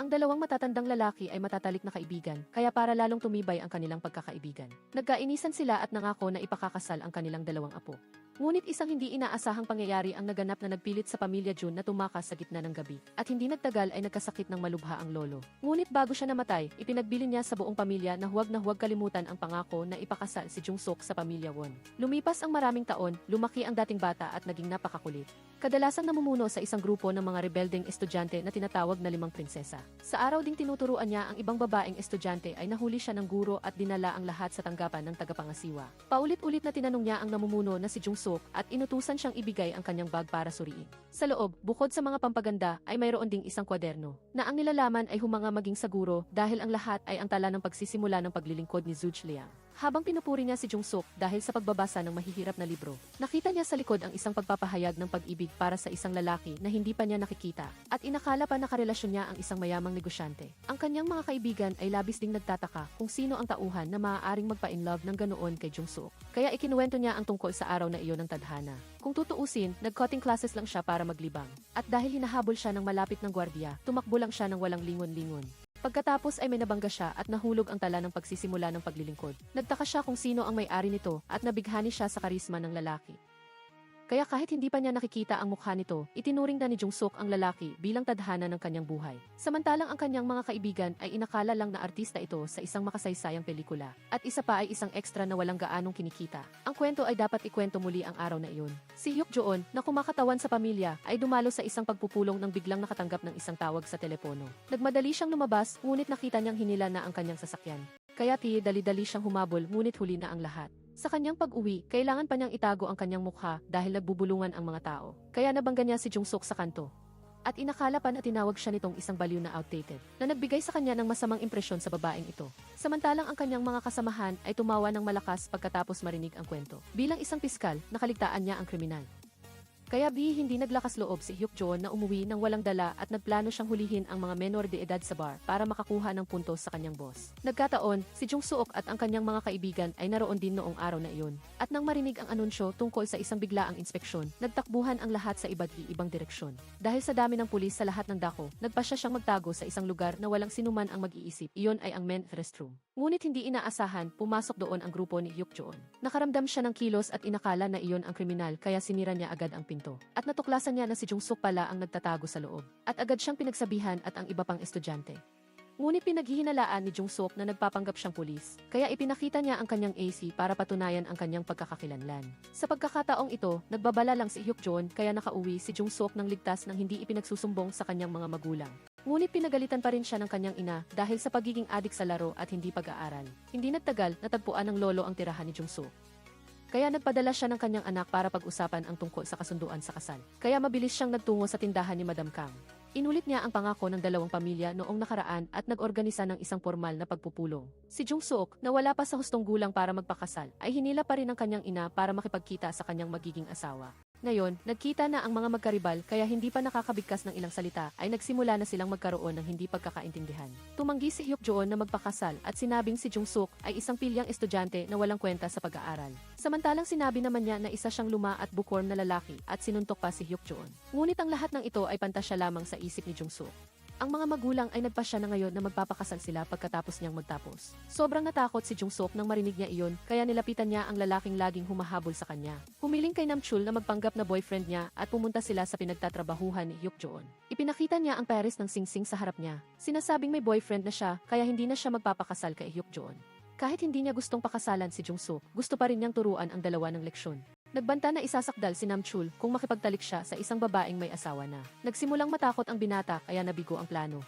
Ang dalawang matatandang lalaki ay matatalik na kaibigan, kaya para lalong tumibay ang kanilang pagkakaibigan. Nagkainisan sila at nangako na ipakakasal ang kanilang dalawang apo. Ngunit isang hindi inaasahang pangyayari ang naganap na nagpilit sa pamilya June na tumakas sa gitna ng gabi. At hindi nagtagal ay nagkasakit ng malubha ang lolo. Ngunit bago siya namatay, ipinagbili niya sa buong pamilya na huwag kalimutan ang pangako na ipakasal si Jung Suk sa pamilya Won. Lumipas ang maraming taon, lumaki ang dating bata at naging napakakulit. Kadalasang namumuno sa isang grupo ng mga rebeldeng estudyante na tinatawag na limang prinsesa. Sa araw ding tinuturuan niya ang ibang babaeng estudyante ay nahuli siya ng guro at dinala ang lahat sa tanggapan ng tagapangasiwa. Paulit-ulit na tinanong niya ang namumuno na si Jung Suk at inutusan siyang ibigay ang kanyang bag para suriin. Sa loob, bukod sa mga pampaganda ay mayroon ding isang kwaderno na ang nilalaman ay humanga maging saguro dahil ang lahat ay ang tala ng pagsisimula ng paglilingkod ni Zhuge Liang. Habang pinupuri niya si Jung Suk dahil sa pagbabasa ng mahihirap na libro, nakita niya sa likod ang isang pagpapahayag ng pag-ibig para sa isang lalaki na hindi pa niya nakikita at inakala pa nakarelasyon niya ang isang mayamang negosyante. Ang kanyang mga kaibigan ay labis ding nagtataka kung sino ang tauhan na maaaring magpa-in-love ng ganoon kay Jung Suk. Kaya ikinuwento niya ang tungkol sa araw na iyon ng tadhana. Kung tutuusin, nag-cutting classes lang siya para maglibang. At dahil hinahabol siya ng malapit ng gwardiya, tumakbo lang siya ng walang lingon-lingon. Pagkatapos ay may nabangga siya at nahulog ang tala ng pagsisimula ng paglilingkod. Nagtaka siya kung sino ang may-ari nito at nabighani siya sa karisma ng lalaki. Kaya kahit hindi pa niya nakikita ang mukha nito, itinuring na ni Jung Suk ang lalaki bilang tadhana ng kanyang buhay. Samantalang ang kanyang mga kaibigan ay inakala lang na artista ito sa isang makasaysayang pelikula. At isa pa ay isang ekstra na walang gaanong kinikita. Ang kwento ay dapat ikwento muli ang araw na iyon. Si Hyuk Joon, na kumakatawan sa pamilya, ay dumalo sa isang pagpupulong nang biglang nakatanggap ng isang tawag sa telepono. Nagmadali siyang lumabas, ngunit nakita niyang hinila na ang kanyang sasakyan. Kaya dali-dali siyang humabol, ngunit huli na ang lahat. Sa kanyang pag-uwi, kailangan pa niyang itago ang kanyang mukha dahil nagbubulungan ang mga tao. Kaya nabangga niya si Jung Suk sa kanto. At inakala pa na tinawag siya nitong isang baliw na outdated, na nagbigay sa kanya ng masamang impresyon sa babaeng ito. Samantalang ang kanyang mga kasamahan ay tumawa ng malakas pagkatapos marinig ang kwento. Bilang isang piskal, nakaligtaan niya ang kriminal. Kaya hindi naglakas loob si Hyuk Joon na umuwi ng walang dala at nagplano siyang hulihin ang mga menor de edad sa bar para makakuha ng puntos sa kanyang boss. Nagkataon, si Jung Suk at ang kanyang mga kaibigan ay naroon din noong araw na iyon. At nang marinig ang anunsyo tungkol sa isang biglaang inspeksyon, nagtakbuhan ang lahat sa iba't ibang direksyon. Dahil sa dami ng pulis sa lahat ng dako, nagpasya siyang magtago sa isang lugar na walang sinuman ang mag-iisip. Iyon ay ang men's restroom. Ngunit hindi inaasahan, pumasok doon ang grupo ni Hyuk Joon. Nakaramdam siya ng kilos at inakala na iyon ang kriminal kaya sinira niya agad ang pinto. At natuklasan niya na si Jung Suk pala ang nagtatago sa loob. At agad siyang pinagsabihan at ang iba pang estudyante. Ngunit pinaghihinalaan ni Jung Suk na nagpapanggap siyang pulis, kaya ipinakita niya ang kanyang AC para patunayan ang kanyang pagkakakilanlan. Sa pagkakataong ito, nagbabala lang si Hyuk Joon kaya nakauwi si Jung Suk ng ligtas nang hindi ipinagsusumbong sa kanyang mga magulang. Ngunit pinagalitan pa rin siya ng kanyang ina dahil sa pagiging adik sa laro at hindi pag-aaral. Hindi nagtagal, natagpuan ng lolo ang tirahan ni Jung Suk. Kaya nagpadala siya ng kanyang anak para pag-usapan ang tungkol sa kasunduan sa kasal. Kaya mabilis siyang nagtungo sa tindahan ni Madam Kang. Inulit niya ang pangako ng dalawang pamilya noong nakaraan at nag-organisa ng isang formal na pagpupulong. Si Jung Suk, na wala pa sa hustong gulang para magpakasal, ay hinila pa rin ng kanyang ina para makipagkita sa kanyang magiging asawa. Ngayon, nagkita na ang mga magkaribal kaya hindi pa nakakabigkas ng ilang salita ay nagsimula na silang magkaroon ng hindi pagkakaintindihan. Tumanggi si Hyuk Joon na magpakasal at sinabing si Jung Suk ay isang pilyang estudyante na walang kwenta sa pag-aaral. Samantalang sinabi naman niya na isa siyang luma at bukorm na lalaki at sinuntok pa si Hyuk Joon. Ngunit ang lahat ng ito ay pantasya lamang sa isip ni Jung Suk. Ang mga magulang ay nagpasya na ngayon na magpapakasal sila pagkatapos niyang magtapos. Sobrang natakot si Jung Suk nang marinig niya iyon, kaya nilapitan niya ang lalaking laging humahabol sa kanya. Humiling kay Nam Chul na magpanggap na boyfriend niya at pumunta sila sa pinagtatrabahuhan ni Hyuk Joon. Ipinakita niya ang Paris ng singsing sa harap niya. Sinasabing may boyfriend na siya, kaya hindi na siya magpapakasal kay Hyuk Joon. Kahit hindi niya gustong pakasalan si Jung Suk, gusto pa rin niyang turuan ang dalawa ng leksyon. Nagbanta na isasakdal si Nam Chul kung makipagtalik siya sa isang babaeng may asawa na. Nagsimulang matakot ang binata kaya nabigo ang plano.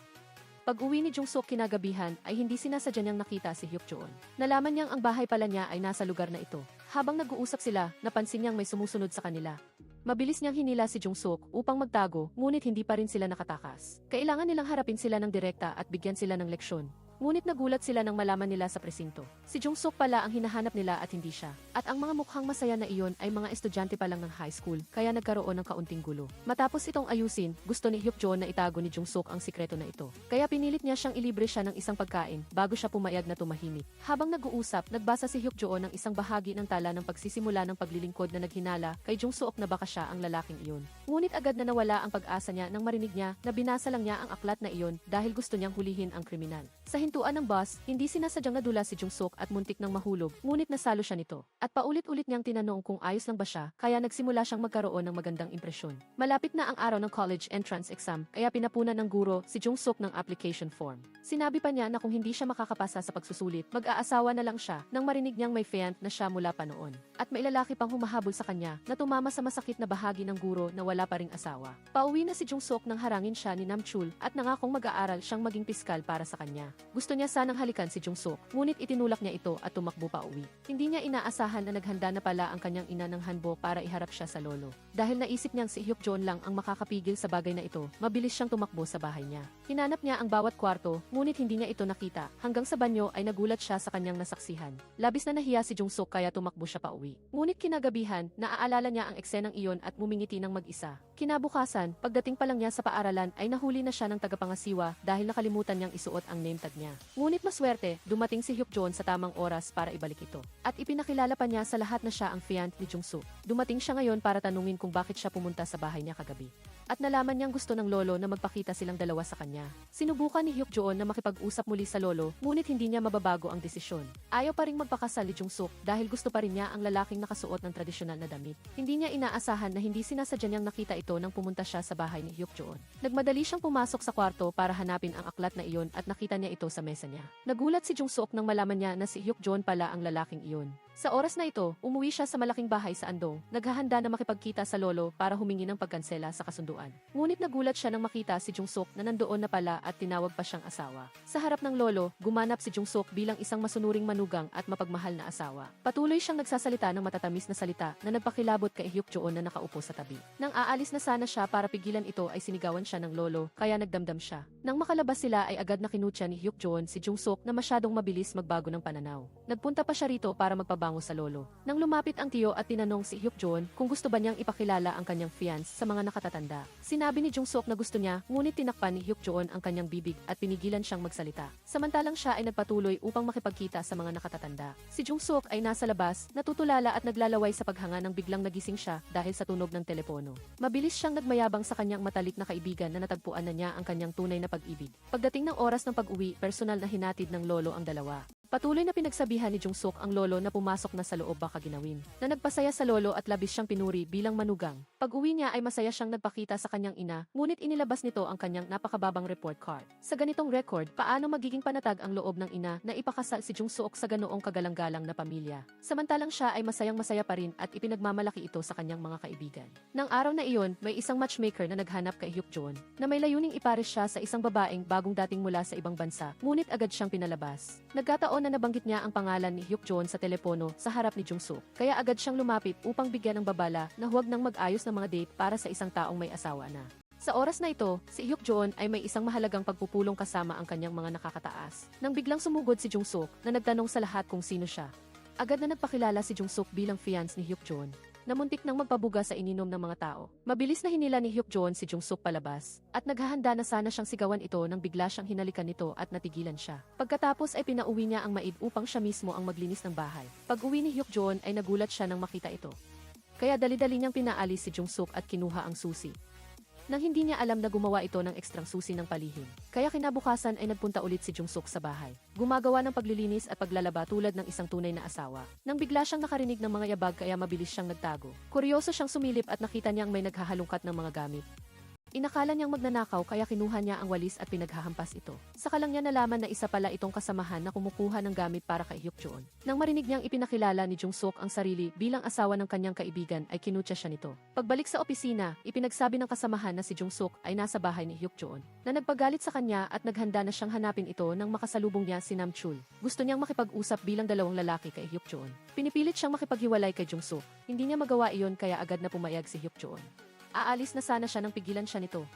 Pag-uwi ni Jung Suk kinagabihan ay hindi sinasadya niyang nakita si Hyuk Joon. Nalaman niyang ang bahay pala niya ay nasa lugar na ito. Habang nag-uusap sila, napansin niyang may sumusunod sa kanila. Mabilis niyang hinila si Jung Suk upang magtago, ngunit hindi pa rin sila nakatakas. Kailangan nilang harapin sila ng direkta at bigyan sila ng leksyon. Ngunit nagulat sila nang malaman nila sa presinto. Si Jung-suk pala ang hinahanap nila at hindi siya. At ang mga mukhang masaya na iyon ay mga estudyante pa lang ng high school, kaya nagkaroon ng kaunting gulo. Matapos itong ayusin, gusto ni Hyuk-joon na itago ni Jung-suk ang sikreto na ito. Kaya pinilit niya siyang ilibre siya ng isang pagkain bago siya pumayag na tumahimik. Habang nag-uusap, nagbasa si Hyuk-joon ng isang bahagi ng tala ng pagsisimula ng paglilingkod na naghinala kay Jung-suk na baka siya ang lalaking iyon. Ngunit agad na nawala ang pag-asa niya nang marinig niya na binasa lang niya ang aklat na iyon dahil gusto niyang hulihin ang kriminal. Sa hintuan ng bus, hindi sinasadyang nadula si Jung-suk at muntik nang mahulog, ngunit nasalo siya nito. At paulit-ulit niyang tinanong kung ayos lang ba siya, kaya nagsimula siyang magkaroon ng magandang impresyon. Malapit na ang araw ng college entrance exam, kaya pinapunan ng guro si Jung-suk ng application form. Sinabi pa niya na kung hindi siya makakapasa sa pagsusulit, mag-aasawa na lang siya nang marinig niyang may fiancé na siya mula pa noon. At may lalaki pang humahabol sa kanya na tumama sa masakit na bahagi ng guro na wala pa ring asawa. Pauwi na si Jung-suk nang harangin siya ni Nam-chul at nangakong mag-aaral siyang maging piskal para sa kanya. Gusto niya sanang halikan si Jung-suk, ngunit itinulak niya ito at tumakbo pa uwi. Hindi niya inaasahan na naghanda na pala ang kanyang ina ng hanbok para iharap siya sa lolo. Dahil naisip niyang si Hyuk-joon lang ang makakapigil sa bagay na ito, mabilis siyang tumakbo sa bahay niya. Hinanap niya ang bawat kwarto, ngunit hindi niya ito nakita. Hanggang sa banyo ay nagulat siya sa kanyang nasaksihan. Labis na nahiya si Jung-suk kaya tumakbo siya pa uwi. Ngunit kinagabihan, naaalala niya ang eksenang iyon at mumingiti ng mag-isa. Kinabukasan, pagdating pa lang niya sa paaralan ay nahuli na siya ng tagapangasiwa dahil nakalimutan niyang isuot ang name tag niya. Ngunit maswerte, dumating si Hyuk-joon sa tamang oras para ibalik ito. At ipinakilala pa niya sa lahat na siya ang fiancé ni Jung-suk. Dumating siya ngayon para tanungin kung bakit siya pumunta sa bahay niya kagabi. At nalaman niyang gusto ng lolo na magpakita silang dalawa sa kanya. Sinubukan ni Hyuk-joon na makipag-usap muli sa lolo, ngunit hindi niya mababago ang desisyon. Ayaw pa ring magpakasal ni Jung-suk dahil gusto pa rin niya ang lalaking nakasuot ng tradisyonal na damit. Hindi niya inaasahan na hindi sinasadya niyang nakita ito nang pumunta siya sa bahay ni Hyuk-joon. Nagmadali siyang pumasok sa kwarto para hanapin ang aklat na iyon at nakita niya ito sa mesa niya. Nagulat si Jung-suk nang malaman niya na si Hyuk-joon pala ang lalaking iyon. Sa oras na ito, umuwi siya sa malaking bahay sa Andong, naghahanda na makipagkita sa lolo para humingi ng pagkansela sa kasunduan. Ngunit nagulat siya nang makita si Jung-suk na nandoon na pala at tinawag pa siyang asawa. Sa harap ng lolo, gumanap si Jung-suk bilang isang masunuring manugang at mapagmahal na asawa. Patuloy siyang nagsasalita ng matatamis na salita na nagpakilabot kay Hyuk-joon na nakaupo sa tabi. Nang aalis na sana siya para pigilan ito ay sinigawan siya ng lolo, kaya nagdamdam siya. Nang makalabas sila ay agad na kinutya ni Hyuk-joon si Jung-suk na masyadong mabilis magbago ng pananaw. Nagpunta pa siya rito para magpabango sa lolo. Nang lumapit ang tiyo at tinanong si Hyuk-joon kung gusto ba niyang ipakilala ang kanyang fiancé sa mga nakatatanda. Sinabi ni Jung-suk na gusto niya, ngunit tinakpan ni Hyuk-joon ang kanyang bibig at pinigilan siyang magsalita. Samantalang siya ay nagpatuloy upang makipagkita sa mga nakatatanda. Si Jung-suk ay nasa labas, natutulala at naglalaway sa paghanga nang biglang nagising siya dahil sa tunog ng telepono. Mabilis siyang nagmayabang sa kanyang matalik na kaibigan na natagpuan na niya ang kanyang tunay na pag-ibig. Pagdating ng oras ng pag-uwi, personal na hinatid ng lolo ang dalawa. Patuloy na pinagsabihan ni Jung-suk ang lolo na pumasok na sa loob baka ginawin. Na nagpasaya sa lolo at labis siyang pinuri bilang manugang. Pag-uwi niya ay masaya siyang nagpakita sa kanyang ina, ngunit inilabas nito ang kanyang napakababang report card. Sa ganitong record, paano magiging panatag ang loob ng ina na ipakasal si Jung-suk sa ganoong kagalang-galang na pamilya. Samantalang siya ay masayang-masaya pa rin at ipinagmamalaki ito sa kanyang mga kaibigan. Nang araw na iyon, may isang matchmaker na naghanap kay Hyuk-joon na may layuning ipares siya sa isang babaeng bagong dating mula sa ibang bansa, ngunit agad siyang pinalabas. Nagkataon na nabanggit niya ang pangalan ni Hyuk-joon sa telepono sa harap ni Jung-suk, kaya agad siyang lumapit upang bigyan ng babala na huwag nang mag-ayos ng mga date para sa isang taong may asawa na. Sa oras na ito, si Hyuk-joon ay may isang mahalagang pagpupulong kasama ang kanyang mga nakakataas. Nang biglang sumugod si Jung-suk na nagtanong sa lahat kung sino siya. Agad na nagpakilala si Jung-suk bilang fiancé ni Hyuk-joon, na muntik nang magpabuga sa ininom ng mga tao. Mabilis na hinila ni Hyuk-joon si Jung-suk palabas, at naghahanda na sana siyang sigawan ito nang bigla siyang hinalikan nito at natigilan siya. Pagkatapos ay pinauwi niya ang maid upang siya mismo ang maglinis ng bahay. Pag-uwi ni Hyuk-joon ay nagulat siya nang makita ito. Kaya dali-dali niyang pinaalis si Jung-suk at kinuha ang susi. Nang hindi niya alam na gumawa ito ng ekstrang susi ng palihim. Kaya kinabukasan ay nagpunta ulit si Jung-suk sa bahay. Gumagawa ng paglilinis at paglalaba tulad ng isang tunay na asawa. Nang bigla siyang nakarinig ng mga yabag kaya mabilis siyang nagtago. Kuryoso siyang sumilip at nakita niyang may naghahalungkat ng mga gamit. Inakala niyang magnanakaw kaya kinuha niya ang walis at pinaghahampas ito. Saka lang niya nalaman na isa pala itong kasamahan na kumukuha ng gamit para kay Hyuk-joon. Nang marinig niyang ipinakilala ni Jung-suk ang sarili bilang asawa ng kanyang kaibigan ay kinutya siya nito. Pagbalik sa opisina, ipinagsabi ng kasamahan na si Jung-suk ay nasa bahay ni Hyuk-joon, na nagpagalit sa kanya at naghanda na siyang hanapin ito nang makasalubong niya si Nam-chul. Gusto niyang makipag-usap bilang dalawang lalaki kay Hyuk-joon. Pinipilit siyang makipaghiwalay kay Jung-suk. Hindi niya magawa iyon kaya agad na pumayag si Hyuk-joon. Aalis na sana siya nang pigilan siya nito.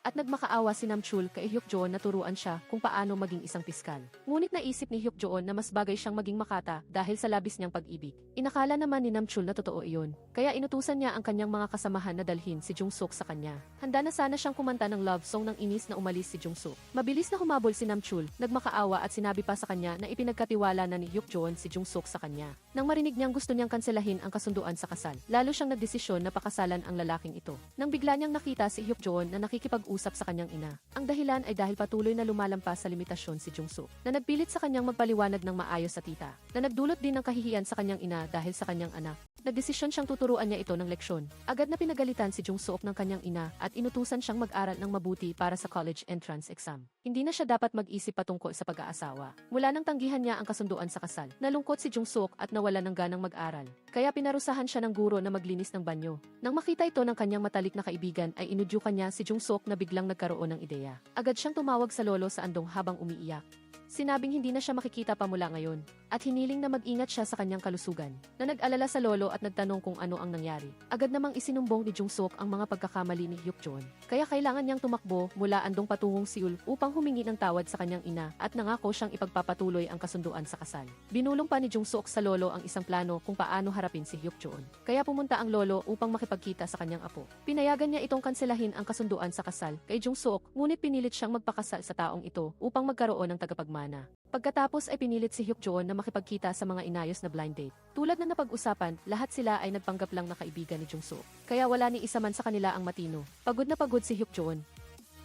At nagmakaawa si Namchul kay Hyukjoon na turuan siya kung paano maging isang piskal. Ngunit naisip ni Hyukjoon na mas bagay siyang maging makata dahil sa labis niyang pag-ibig. Inakala naman ni Namchul na totoo iyon, kaya inutusan niya ang kanyang mga kasamahan na dalhin si Jungsuk sa kanya. Handa na sana siyang kumanta ng love song nang inis na umalis si Jungsuk. Mabilis na humabol si Namchul, nagmakaawa at sinabi pa sa kanya na ipinagkatiwala na ni Hyukjoon si Jungsuk sa kanya. Nang marinig niyang gusto niyang kanselahin ang kasunduan sa kasal, lalo siyang nagdesisyon na pakasalan ang lalaking ito. Nang bigla niyang nakita si Hyukjoon na nakikipag-usap sa kanyang ina. Ang dahilan ay dahil patuloy na lumalampas sa limitasyon si Jungsuk, na nagpilit sa kanyang magpaliwanag ng maayos sa tita, na nagdulot din ng kahihiyan sa kanyang ina dahil sa kanyang anak. Nagdesisyon siyang tuturuan niya ito ng leksyon. Agad na pinagalitan si Jungsuk ng kanyang ina at inutusan siyang mag-aral ng mabuti para sa college entrance exam. Hindi na siya dapat mag-isip patungkol sa pag-aasawa. Mula nang tanggihan niya ang kasunduan sa kasal, nalungkot si Jungsuk at nawala ng ganang mag-aral. Kaya pinarusahan siya ng guro na maglinis ng banyo. Nang makita ito ng kanyang matalik na kaibigan ay inudyukan niya si Jungsuk na biglang nagkaroon ng ideya. Agad siyang tumawag sa lolo sa andong habang umiiyak. Sinabing hindi na siya makikita pa mula ngayon, at hiniling na mag-ingat siya sa kanyang kalusugan. Na nag-alala sa lolo at nagtanong kung ano ang nangyari. Agad namang isinumbong ni Jungsuk ang mga pagkakamali ni Hyukjoon. Kaya kailangan niyang tumakbo mula andong patungong Seoul upang humingi ng tawad sa kanyang ina at nangako siyang ipagpapatuloy ang kasunduan sa kasal. Binulong pa ni Jungsuk sa lolo ang isang plano kung paano harapin si Hyukjoon. Kaya pumunta ang lolo upang makipagkita sa kanyang apo. Pinayagan niya itong kanselahin ang kasunduan sa kasal kay Jungsuk, ngunit pinilit siyang magpakasal sa taong ito upang magkaroon ng tagapagmana. Pagkatapos ay pinilit si Hyukjoon na makipagkita sa mga inayos na blind date. Tulad na napag-usapan, lahat sila ay nagpanggap lang na kaibigan ni Jungsuk. Kaya wala ni isa man sa kanila ang matino. Pagod na pagod si Hyukjoon.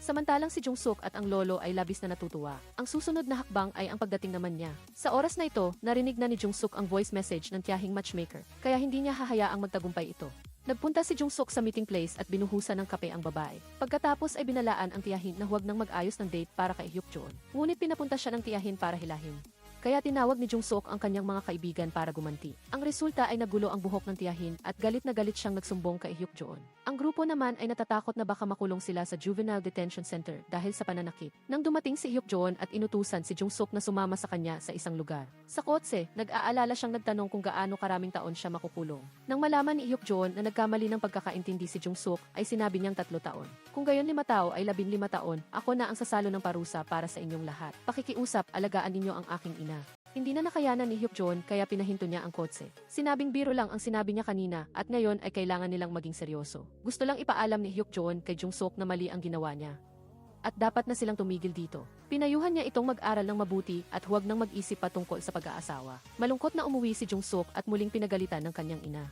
Samantalang si Jungsuk at ang lolo ay labis na natutuwa. Ang susunod na hakbang ay ang pagdating naman niya. Sa oras na ito, narinig na ni Jungsuk ang voice message ng tiyahing matchmaker, kaya hindi niya hahayaang magtagumpay ito. Nagpunta si Jungsuk sa meeting place at binuhusan ng kape ang babae. Pagkatapos ay binalaan ang tiyahin na huwag nang mag-ayos ng date para kay Hyukjoon. Ngunit pinapunta siya ng tiyahin para hilahin. Kaya tinawag ni Jungsuk ang kanyang mga kaibigan para gumanti. Ang resulta ay nagulo ang buhok ng tiyahin at galit na galit siyang nagsumbong kay Hyukjoon. Ang grupo naman ay natatakot na baka makulong sila sa Juvenile Detention Center dahil sa pananakit. Nang dumating si Hyukjoon at inutusan si Jungsuk na sumama sa kanya sa isang lugar. Sa kotse, nag-aalala siyang nagtanong kung gaano karaming taon siya makukulong. Nang malaman ni Hyukjoon na nagkamali ng pagkakaintindi si Jungsuk, ay sinabi niyang 3 taon. Kung gayon 5 tao ay 15 taon, ako na ang sasalo ng parusa para sa inyong lahat. Pakikiusap, alagaan ninyo ang aking ina. Hindi na nakayanan ni Hyukjoon kaya pinahinto niya ang kotse. Sinabing biro lang ang sinabi niya kanina at ngayon ay kailangan nilang maging seryoso. Gusto lang ipaalam ni Hyukjoon kay Jungsuk na mali ang ginawa niya. At dapat na silang tumigil dito. Pinayuhan niya itong mag-aral ng mabuti at huwag nang mag-isip patungkol sa pag-aasawa. Malungkot na umuwi si Jungsuk at muling pinagalitan ng kanyang ina.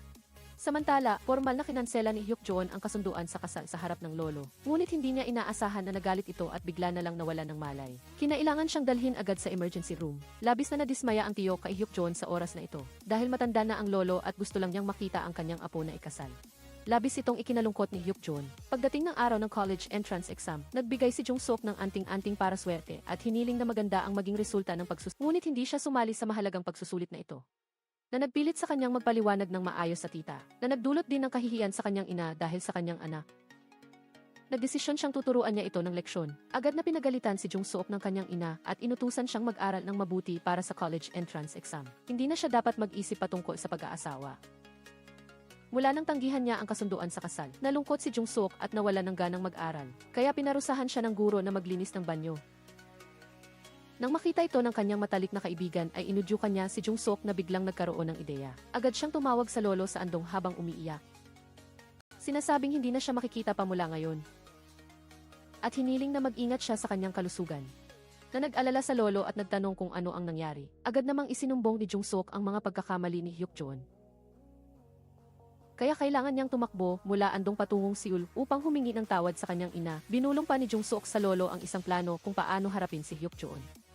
Samantala, formal na kinansela ni Hyukjoon ang kasunduan sa kasal sa harap ng lolo. Ngunit hindi niya inaasahan na nagalit ito at bigla na lang nawala ng malay. Kinailangan siyang dalhin agad sa emergency room. Labis na nadismaya ang tiyo kay Hyukjoon sa oras na ito. Dahil matanda na ang lolo at gusto lang niyang makita ang kanyang apo na ikasal. Labis itong ikinalungkot ni Hyukjoon. Pagdating ng araw ng college entrance exam, nagbigay si Jungsuk ng anting-anting para swerte at hiniling na maganda ang maging resulta ng pagsusulit. Ngunit hindi siya sumali sa mahalagang pagsusulit na ito. Na nagpilit sa kanyang magpaliwanag ng maayos sa tita, na nagdulot din ng kahihiyan sa kanyang ina dahil sa kanyang anak. Nagdesisyon siyang tuturuan niya ito ng leksyon. Agad na pinagalitan si Jungsuk ng kanyang ina at inutusan siyang mag-aral ng mabuti para sa college entrance exam. Hindi na siya dapat mag-isip patungkol sa pag-aasawa. Mula nang tanggihan niya ang kasunduan sa kasal, nalungkot si Jungsuk at nawala ng ganang mag-aral. Kaya pinarusahan siya ng guro na maglinis ng banyo. Nang makita ito ng kanyang matalik na kaibigan ay inudyukan niya si Jungsuk na biglang nagkaroon ng ideya. Agad siyang tumawag sa lolo sa andong habang umiiyak. Sinasabing hindi na siya makikita pa mula ngayon. At hiniling na mag-ingat siya sa kanyang kalusugan. Na nag-alala sa lolo at nagtanong kung ano ang nangyari. Agad namang isinumbong ni Jungsuk ang mga pagkakamali ni Hyukjoon. Kaya kailangan niyang tumakbo mula andong patungong Seoul upang humingi ng tawad sa kanyang ina. Binulong pa ni Jungsuk sa lolo ang isang plano kung paano harapin si Hyukjoon.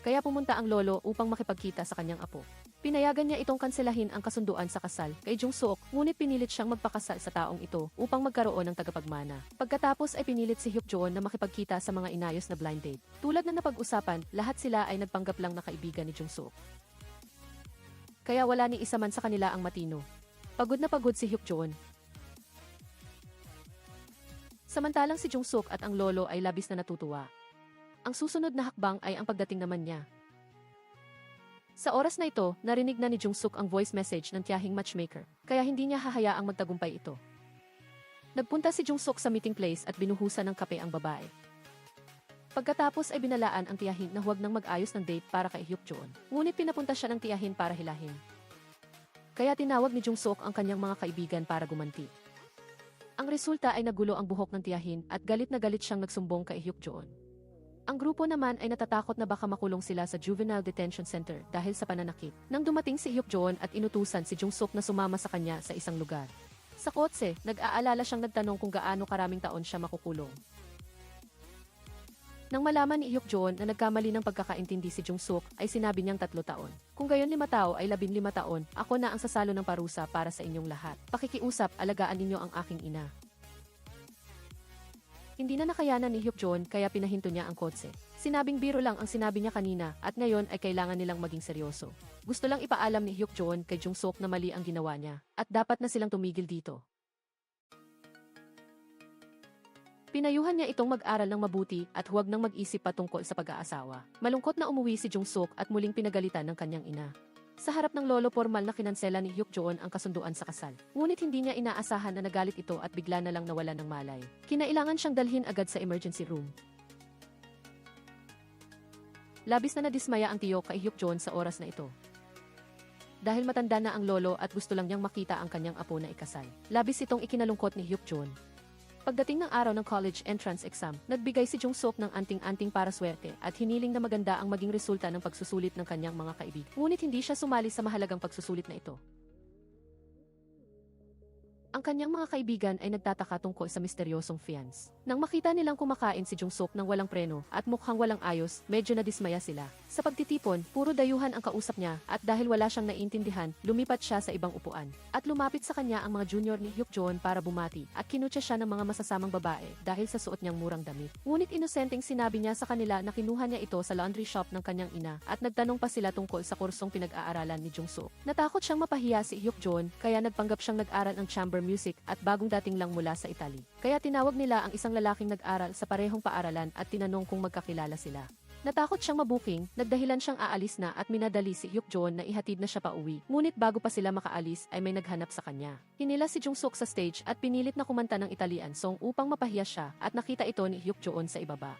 Kaya pumunta ang lolo upang makipagkita sa kanyang apo. Pinayagan niya itong kanselahin ang kasunduan sa kasal kay Jungsuk, ngunit pinilit siyang magpakasal sa taong ito upang magkaroon ng tagapagmana. Pagkatapos ay pinilit si Hyukjoon na makipagkita sa mga inayos na blind date. Tulad na napag-usapan, lahat sila ay nagpanggap lang na kaibigan ni Jungsuk. Kaya wala ni isa man sa kanila ang matino. Pagod na pagod si Hyukjoon. Samantalang si Jungsuk at ang lolo ay labis na natutuwa. Ang susunod na hakbang ay ang pagdating naman niya. Sa oras na ito, narinig na ni Jungsuk ang voice message ng tiyahing matchmaker, kaya hindi niya hahayaang magtagumpay ito. Nagpunta si Jung Suk sa meeting place at binuhusan ng kape ang babae. Pagkatapos ay binalaan ang tiyahin na huwag nang mag-ayos ng date para kay Hyukjoon. Ngunit pinapunta siya ng tiyahin para hilahin. Kaya tinawag ni Jung Suk ang kanyang mga kaibigan para gumanti. Ang resulta ay nagulo ang buhok ng tiyahin at galit na galit siyang nagsumbong kay Hyukjoon. Ang grupo naman ay natatakot na baka makulong sila sa Juvenile Detention Center dahil sa pananakit. Nang dumating si Hyukjoon at inutusan si Jung Suk na sumama sa kanya sa isang lugar. Sa kotse, nag-aalala siyang nagtanong kung gaano karaming taon siya makukulong. Nang malaman ni Hyukjoon na nagkamali ng pagkakaintindi si Jung Suk, ay sinabi niyang 3 taon. Kung gayon 5 tao ay 15 taon, ako na ang sasalo ng parusa para sa inyong lahat. Pakikiusap, alagaan ninyo ang aking ina. Hindi na nakayanan ni Hyukjoon kaya pinahinto niya ang kotse. Sinabing biro lang ang sinabi niya kanina at ngayon ay kailangan nilang maging seryoso. Gusto lang ipaalam ni Hyukjoon kay Jung Suk na mali ang ginawa niya at dapat na silang tumigil dito. Pinayuhan niya itong mag-aral ng mabuti at huwag nang mag-isip patungkol sa pag-aasawa. Malungkot na umuwi si Jung Suk at muling pinagalitan ng kanyang ina. Sa harap ng lolo, formal na kinansela ni Hyukjoon ang kasunduan sa kasal. Ngunit hindi niya inaasahan na nagalit ito at bigla na lang nawala ng malay. Kinailangan siyang dalhin agad sa emergency room. Labis na nadismaya ang tiyo kay Hyukjoon sa oras na ito. Dahil matanda na ang lolo at gusto lang niyang makita ang kanyang apo na ikasal. Labis itong ikinalungkot ni Hyukjoon. Pagdating ng araw ng college entrance exam, nagbigay si Jung Suk ng anting-anting para swerte at hiniling na maganda ang maging resulta ng pagsusulit ng kanyang mga kaibigan. Ngunit hindi siya sumali sa mahalagang pagsusulit na ito. Ang kanyang mga kaibigan ay nagtataka tungkol sa misteryosong fiance. Nang makita nilang kumakain si Jung Suk ng walang preno at mukhang walang ayos, medyo nadismaya sila. Sa pagtitipon, puro dayuhan ang kausap niya at dahil wala siyang naiintindihan, lumipat siya sa ibang upuan. At lumapit sa kanya ang mga junior ni Hyukjoon para bumati at kinutya siya ng mga masasamang babae dahil sa suot niyang murang damit. Ngunit inosenteng sinabi niya sa kanila na kinuha niya ito sa laundry shop ng kanyang ina at nagtanong pa sila tungkol sa kursong pinag-aaralan ni Jung Suk. Natakot siyang mapahiya si Hyukjoon kaya nagpanggap siyang nag-aral ng chamber music at bagong dating lang mula sa Italy. Kaya tinawag nila ang isang lalaking nag-aral sa parehong paaralan at tinanong kung magkakilala sila. Natakot siyang mabuking, nagdahilan siyang aalis na at minadali si Hyukjoon na ihatid na siya pauwi. Ngunit bago pa sila makaalis ay may naghanap sa kanya. Hinila si Jung Suk sa stage at pinilit na kumanta ng Italian song upang mapahiya siya at nakita ito ni Hyukjoon sa ibaba.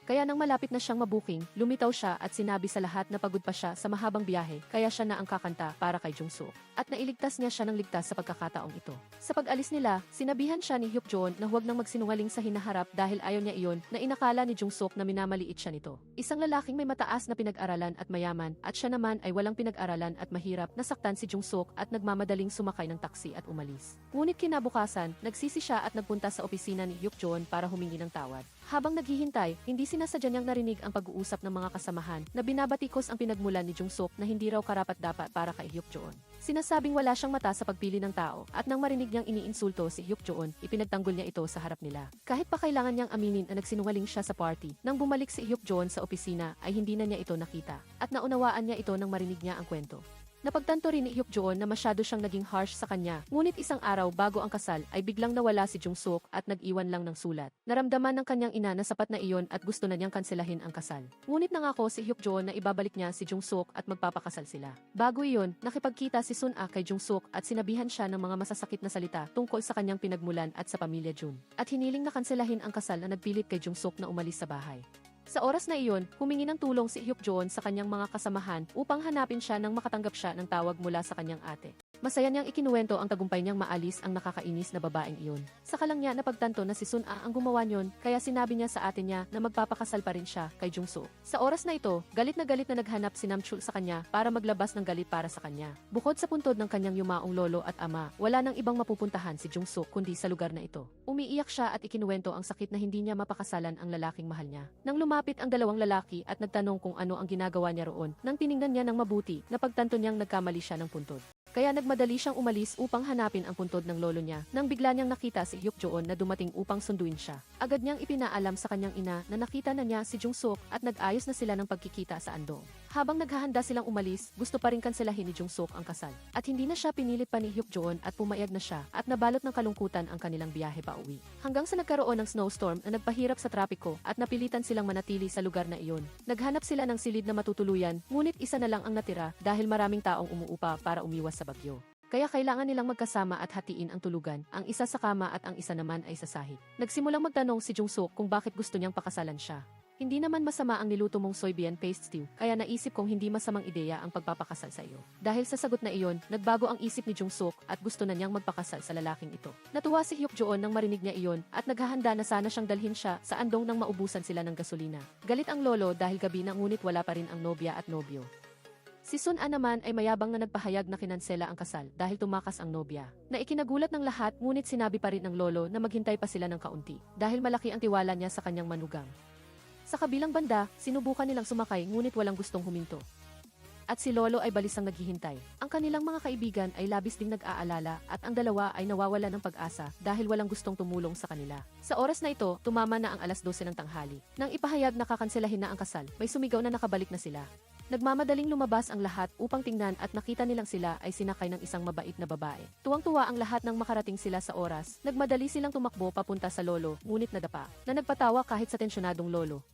Kaya nang malapit na siyang mabuking, lumitaw siya at sinabi sa lahat na pagod pa siya sa mahabang biyahe, kaya siya na ang kakanta para kay Jung Suk. At nailigtas niya siya ng ligtas sa pagkakataong ito. Sa pag-alis nila, sinabihan siya ni Hyukjoon na huwag nang magsinungaling sa hinaharap dahil ayaw niya iyon na inakala ni Jung Suk na minamaliit siya nito. Isang lalaking may mataas na pinag-aralan at mayaman at siya naman ay walang pinag-aralan at mahirap, nasaktan si Jung Suk at nagmamadaling sumakay ng taksi at umalis. Ngunit kinabukasan, nagsisi siya at nagpunta sa opisina ni Hyukjoon para humingi ng tawad. Habang naghihintay, hindi sinasadya niyang narinig ang pag-uusap ng mga kasamahan na binabatikos ang pinagmulan ni Jung Suk na hindi raw karapat-dapat para kay Hyukjoon. Sinasabing wala siyang mata sa pagpili ng tao at nang marinig niyang iniinsulto si Hyukjoon, ipinagtanggol niya ito sa harap nila. Kahit pa kailangan niyang aminin na nagsinungaling siya sa party, nang bumalik si Hyukjoon sa opisina ay hindi na niya ito nakita at naunawaan niya ito nang marinig niya ang kwento. Napagtanto rin ni Hyukjoon na masyado siyang naging harsh sa kanya, ngunit isang araw bago ang kasal ay biglang nawala si Jung Suk at nag-iwan lang ng sulat. Naramdaman ng kanyang ina na sapat na iyon at gusto na niyang kanselahin ang kasal. Ngunit nangako si Hyukjoon na ibabalik niya si Jung Suk at magpapakasal sila. Bago iyon, nakipagkita si Sun-a kay Jung Suk at sinabihan siya ng mga masasakit na salita tungkol sa kanyang pinagmulan at sa pamilya Jun. At hiniling na kanselahin ang kasal na nagpilit kay Jung Suk na umalis sa bahay. Sa oras na iyon, humingi ng tulong si Hyukjoon sa kanyang mga kasamahan upang hanapin siya nang makatanggap siya ng tawag mula sa kanyang ate. Masaya niyang ikinuwento ang tagumpay niyang maalis ang nakakainis na babaeng iyon. Saka lang niya napagtanto na si Sun-a ang gumawa niyon, kaya sinabi niya sa ate niya na magpapakasal pa rin siya kay Jung Suk. Sa oras na ito, galit na naghanap si Namchul sa kanya para maglabas ng galit para sa kanya. Bukod sa puntod ng kanyang yumaong lolo at ama, wala nang ibang mapupuntahan si Jung Suk kundi sa lugar na ito. Umiiyak siya at ikinuwento ang sakit na hindi niya mapakasalan ang lalaking mahal niya. Nang lumapit ang dalawang lalaki at nagtanong kung ano ang ginagawa niya roon, nang tiningnan niya ng mabuti, napagtanto niyang nagkamali siya ng puntod. Kaya nagmadali siyang umalis upang hanapin ang puntod ng lolo niya nang bigla niyang nakita si Hyukjoon na dumating upang sunduin siya. Agad niyang ipinaalam sa kanyang ina na nakita na niya si Jung Suk at nag-ayos na sila ng pagkikita sa andong. Habang naghahanda silang umalis, gusto pa rin kanselahin ni Jung Suk ang kasal. At hindi na siya pinilit pa ni Hyukjoon at pumayag na siya at nabalot ng kalungkutan ang kanilang biyahe pa uwi. Hanggang sa nagkaroon ng snowstorm na nagpahirap sa trapiko at napilitan silang manatili sa lugar na iyon. Naghanap sila ng silid na matutuluyan, ngunit isa na lang ang natira dahil maraming taong umuupa para umiwas sa bagyo. Kaya kailangan nilang magkasama at hatiin ang tulugan, ang isa sa kama at ang isa naman ay sa sahig. Nagsimulang magtanong si Jungsuk kung bakit gusto niyang pakasalan siya. Hindi naman masama ang niluto mong soybean paste stew, kaya naisip kong hindi masamang ideya ang pagpapakasal sa iyo. Dahil sa sagot na iyon, nagbago ang isip ni Jungsuk at gusto na niyang magpakasal sa lalaking ito. Natuwa si Hyukjoon nang marinig niya iyon at naghahanda na sana siyang dalhin siya sa andong nang maubusan sila ng gasolina. Galit ang lolo dahil gabi na ngunit wala pa rin ang nobya at nobyo. Si Sun A naman ay mayabang na nagpahayag na kinansela ang kasal dahil tumakas ang nobya. Na ikinagulat ng lahat ngunit sinabi pa rin ng lolo na maghintay pa sila ng kaunti dahil malaki ang tiwala niya sa kanyang manugang. Sa kabilang banda, sinubukan nilang sumakay ngunit walang gustong huminto. At si Lolo ay balisang naghihintay. Ang kanilang mga kaibigan ay labis ding nag-aalala at ang dalawa ay nawawala ng pag-asa dahil walang gustong tumulong sa kanila. Sa oras na ito, tumama na ang 12:00 ng tanghali. Nang ipahayag na kakanselahin na ang kasal, may sumigaw na nakabalik na sila. Nagmamadaling lumabas ang lahat upang tingnan at nakita nilang sila ay sinakay ng isang mabait na babae. Tuwang-tuwa ang lahat nang makarating sila sa oras. Nagmadali silang tumakbo papunta sa lolo, ngunit nadapa na nagpatawa kahit sa tensyonadong lolo.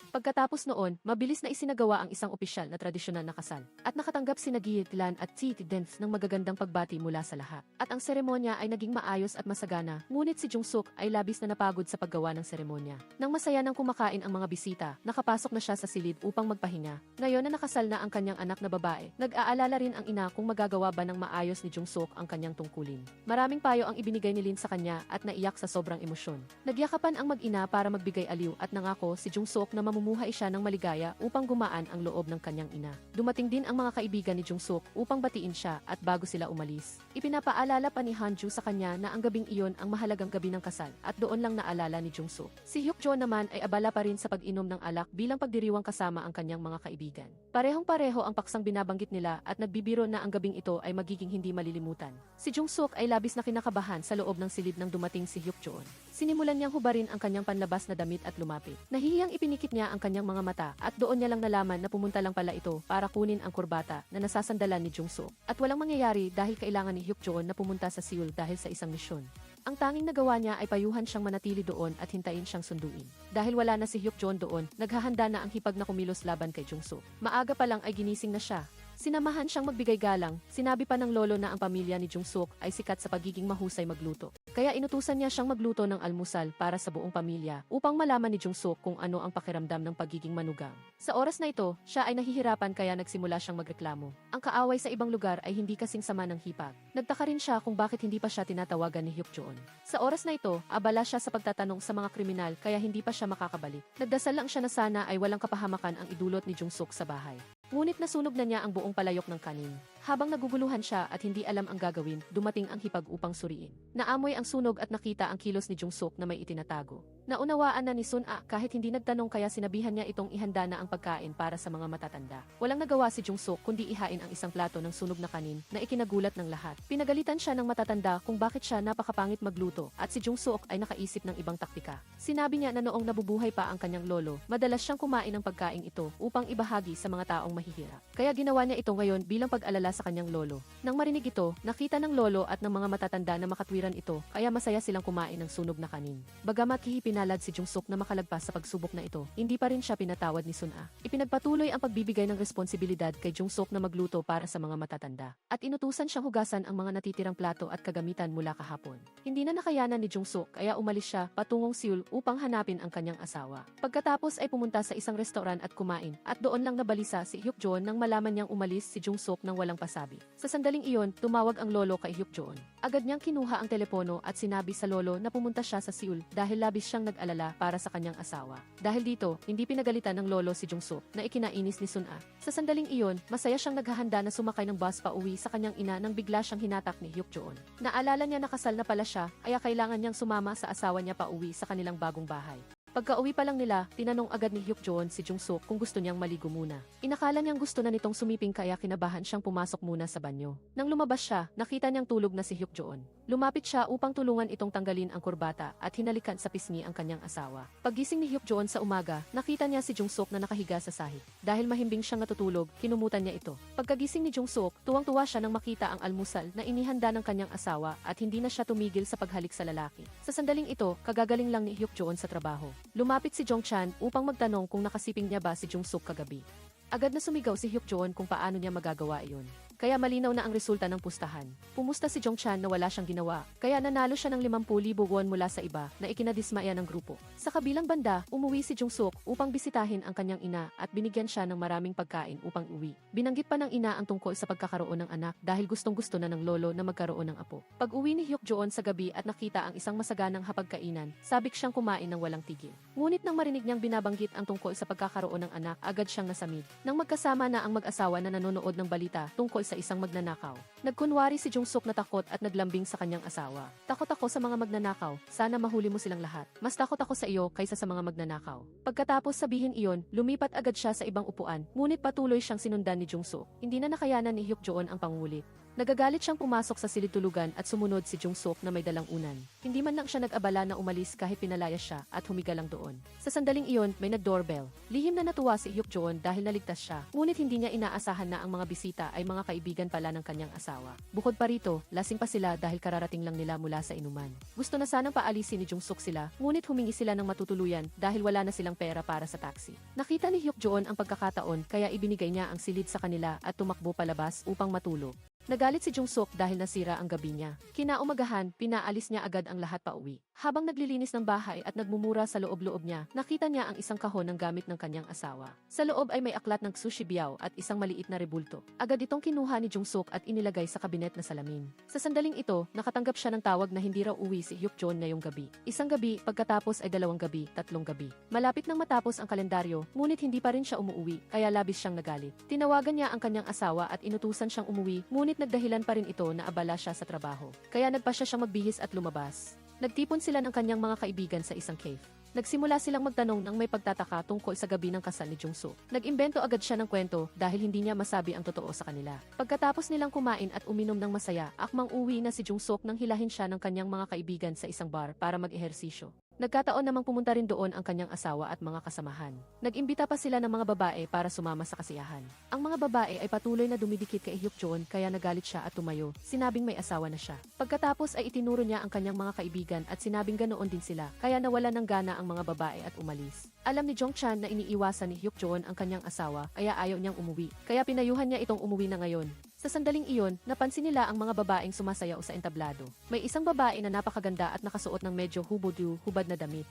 Pagkatapos noon, mabilis na isinagawa ang isang opisyal na tradisyonal na kasal. At nakatanggap sina Gietlan at Titi Dens ng magagandang pagbati mula sa lahat. At ang seremonya ay naging maayos at masagana, ngunit si Jungsuk ay labis na napagod sa paggawa ng seremonya. Nang masaya nang kumakain ang mga bisita, nakapasok na siya sa silid upang magpahinga. Ngayon na nakasal na ang kanyang anak na babae, nag-aalala rin ang ina kung magagawa ba ng maayos ni Jungsuk ang kanyang tungkulin. Maraming payo ang ibinigay ni Lin sa kanya at naiyak sa sobrang emosyon. Nagyakapan ang mag-ina para magbigay aliw at nangako si Jungsuk na mamumuhay siya ng maligaya upang gumaan ang loob ng kanyang ina. Dumating din ang mga kaibigan ni Jungsuk upang batiin siya at bago sila umalis, ipinapaalala pa ni Hanju sa kanya na ang gabing iyon ang mahalagang gabi ng kasal at doon lang naalala ni Jungsuk. Si Hyukjo naman ay abala pa rin sa pag-inom ng alak bilang pagdiriwang kasama ang kanyang mga kaibigan. Parehong-pareho ang paksang binabanggit nila at nagbibiro na ang gabing ito ay magiging hindi malilimutan. Si Jungsuk ay labis na kinakabahan sa loob ng silid nang dumating si Hyukjo. Sinimulan niyang hubarin ang kanyang panlabas na damit at lumapit. Nahihiyang ipinikit niya ang kanyang mga mata at doon niya lang nalaman na pumunta lang pala ito para kunin ang kurbata na nasasandalan ni Jungsuk. At walang mangyayari dahil kailangan ni Hyukjo na pumunta sa Seoul dahil sa isang misyon. Ang tanging nagawa niya ay payuhan siyang manatili doon at hintayin siyang sunduin. Dahil wala na si Hyukjo doon, naghahanda na ang hipag na kumilos laban kay Jungsuk. Maaga pa lang ay ginising na siya. Sinamahan siyang magbigay galang, sinabi pa ng lolo na ang pamilya ni Jungsuk ay sikat sa pagiging mahusay magluto. Kaya inutusan niya siyang magluto ng almusal para sa buong pamilya upang malaman ni Jungsuk kung ano ang pakiramdam ng pagiging manugang. Sa oras na ito, siya ay nahihirapan kaya nagsimula siyang magreklamo. Ang kaaway sa ibang lugar ay hindi kasing sama ng hipag. Nagtaka rin siya kung bakit hindi pa siya tinatawagan ni Hyukjoon. Sa oras na ito, abala siya sa pagtatanong sa mga kriminal kaya hindi pa siya makakabalik. Nagdasal lang siya na sana ay walang kapahamakan ang idulot ni Jungsuk sa bahay. Ngunit nasunog na niya ang buong palayok ng kanin. Habang naguguluhan siya at hindi alam ang gagawin, dumating ang hipag upang suriin. Naamoy ang sunog at nakita ang kilos ni Jungsuk na may itinatago. Naunawaan na ni Sun A kahit hindi nagtanong kaya sinabihan niya itong ihanda na ang pagkain para sa mga matatanda. Walang nagawa si Jungsuk kundi ihain ang isang plato ng sunog na kanin na ikinagulat ng lahat. Pinagalitan siya ng matatanda kung bakit siya napakapangit magluto at si Jungsuk ay nakaisip ng ibang taktika. Sinabi niya na noong nabubuhay pa ang kanyang lolo, madalas siyang kumain ng pagkain ito upang ibahagi sa mga taong mahihirap. Kaya ginawa niya ito ngayon bilang pag-alala sa kanyang lolo. Nang marinig ito, nakita ng lolo at ng mga matatanda na makatwiran ito, kaya masaya silang kumain ng sunog na kanin. Bagamat hihipinalad si Jungsuk na makalagpas sa pagsubok na ito, hindi pa rin siya pinatawad ni Sun A. Ipinagpatuloy ang pagbibigay ng responsibilidad kay Jungsuk na magluto para sa mga matatanda. At inutusan siyang hugasan ang mga natitirang plato at kagamitan mula kahapon. Hindi na nakayanan ni Jungsuk kaya umalis siya patungong Seoul upang hanapin ang kanyang asawa. Pagkatapos ay pumunta sa isang restoran at kumain, at doon lang nabalisa si Hyukjoon nang malaman niyang umalis si Jungsuk nang walang pasabi. Sa sandaling iyon, tumawag ang lolo kay Hyukjoon. Agad niyang kinuha ang telepono at sinabi sa lolo na pumunta siya sa Seoul dahil labis siyang nag-alala para sa kanyang asawa. Dahil dito, hindi pinagalitan ng lolo si Jungsuk na ikinainis ni Sun A. Sa sandaling iyon, masaya siyang naghahanda na sumakay ng bus pa uwi sa kanyang ina nang bigla siyang hinatak ni Hyukjoon. Naalala niya na kasal na pala siya, kaya kailangan niyang sumama sa asawa niya pa uwi sa kanilang bagong bahay. Pagka-uwi pa lang nila, tinanong agad ni Hyukjoon si Jungsuk kung gusto niyang maligo muna. Inakala niyang gusto na nitong sumiping kaya kinabahan siyang pumasok muna sa banyo. Nang lumabas siya, nakita niyang tulog na si Hyukjoon. Lumapit siya upang tulungan itong tanggalin ang kurbata at hinalikan sa pisngi ang kanyang asawa. Paggising ni Hyukjoon sa umaga, nakita niya si Jungsuk na nakahiga sa sahig. Dahil mahimbing siyang natutulog, kinumutan niya ito. Pagkagising ni Jungsuk, tuwang-tuwa siya nang makita ang almusal na inihanda ng kanyang asawa at hindi na siya tumigil sa paghalik sa lalaki. Sa sandaling ito, kagagaling lang ni Hyukjoon sa trabaho. Lumapit si Jongchan upang magtanong kung nakasiping niya ba si Jungsuk kagabi. Agad na sumigaw si Hyukjoon kung paano niya magagawa iyon. kaya malinaw na ang resulta ng pustahan. Pumusta si Jongchan na wala siyang ginawa, kaya nanalo siya ng 50,000 won mula sa iba na ikinadismaya ng grupo. Sa kabilang banda, umuwi si Jungsuk upang bisitahin ang kanyang ina at binigyan siya ng maraming pagkain upang uwi. Binanggit pa ng ina ang tungkol sa pagkakaroon ng anak dahil gustong-gusto na ng lolo na magkaroon ng apo. Pag-uwi ni Hyukjoon sa gabi at nakita ang isang masaganang hapagkainan, sabik siyang kumain ng walang tigil. Ngunit nang marinig niyang binabanggit ang tungkol sa pagkakaroon ng anak, agad siyang nasamid. Nang magkasama na ang mag-asawa na nanonood ng balita tungkol sa isang magnanakaw, nagkunwari si Jungsuk na takot at naglambing sa kanyang asawa. Takot ako sa mga magnanakaw, sana mahuli mo silang lahat. Mas takot ako sa iyo kaysa sa mga magnanakaw. Pagkatapos sabihin iyon, lumipat agad siya sa ibang upuan, ngunit patuloy siyang sinundan ni Jungsuk. Hindi na nakayanan ni Hyukjoon ang pangulit. Nagagalit siyang pumasok sa silid tulugan at sumunod si Jungsuk na may dalang unan. Hindi man lang siya nag-abala na umalis kahit pinalaya siya at humiga lang doon. Sa sandaling iyon, may nag-doorbell. Lihim na natuwa si Hyukjoon dahil naligtas siya, ngunit hindi niya inaasahan na ang mga bisita ay mga kaibigan pala ng kanyang asawa. Bukod pa rito, lasing pa sila dahil kararating lang nila mula sa inuman. Gusto na sanang paalisin ni Jungsuk sila, ngunit humingi sila ng matutuluyan dahil wala na silang pera para sa taxi. Nakita ni Hyukjoon ang pagkakataon kaya ibinigay niya ang silid sa kanila at tumakbo palabas upang matulog. Nagalit si Jungsuk dahil nasira ang gabi niya. Kinaumagahan, pinaalis niya agad ang lahat pauwi. Habang naglilinis ng bahay at nagmumura sa loob-loob niya, nakita niya ang isang kahon ng gamit ng kanyang asawa. Sa loob ay may aklat ng sushi biao at isang maliit na rebulto. Agad itong kinuha ni Jungsuk at inilagay sa kabinet na salamin. Sa sandaling ito, nakatanggap siya ng tawag na hindi raw uwi si Hyukjoon ngayong gabi. Isang gabi, pagkatapos ay 2 gabi, 3 gabi. Malapit nang matapos ang kalendaryo, ngunit hindi pa rin siya umuuwi, kaya labis siyang nagalit. Tinawagan niya ang kanyang asawa at inutusan siyang umuwi, ngunit nagdahilan pa rin ito na abala siya sa trabaho. Kaya nagpasya siyang magbihis at lumabas. Nagtipon sila ng kanyang mga kaibigan sa isang cave. Nagsimula silang magtanong ng may pagtataka tungkol sa gabi ng kasal ni Jungsuk. Nag-imbento agad siya ng kwento dahil hindi niya masabi ang totoo sa kanila. Pagkatapos nilang kumain at uminom ng masaya, akmang uwi na si Jungsuk nang hilahin siya ng kanyang mga kaibigan sa isang bar para mag-ehersisyo. Nagkataon namang pumunta rin doon ang kanyang asawa at mga kasamahan. Nag-imbita pa sila ng mga babae para sumama sa kasiyahan. Ang mga babae ay patuloy na dumidikit kay Hyukjoon kaya nagalit siya at tumayo, sinabing may asawa na siya. Pagkatapos ay itinuro niya ang kanyang mga kaibigan at sinabing ganoon din sila, kaya nawala ng gana ang mga babae at umalis. Alam ni Jongchan na iniiwasan ni Hyukjoon ang kanyang asawa kaya ayaw niyang umuwi, kaya pinayuhan niya itong umuwi na ngayon. Sa sandaling iyon, napansin nila ang mga babaeng sumasayaw sa entablado. May isang babae na napakaganda at nakasuot ng medyo hubad na damit.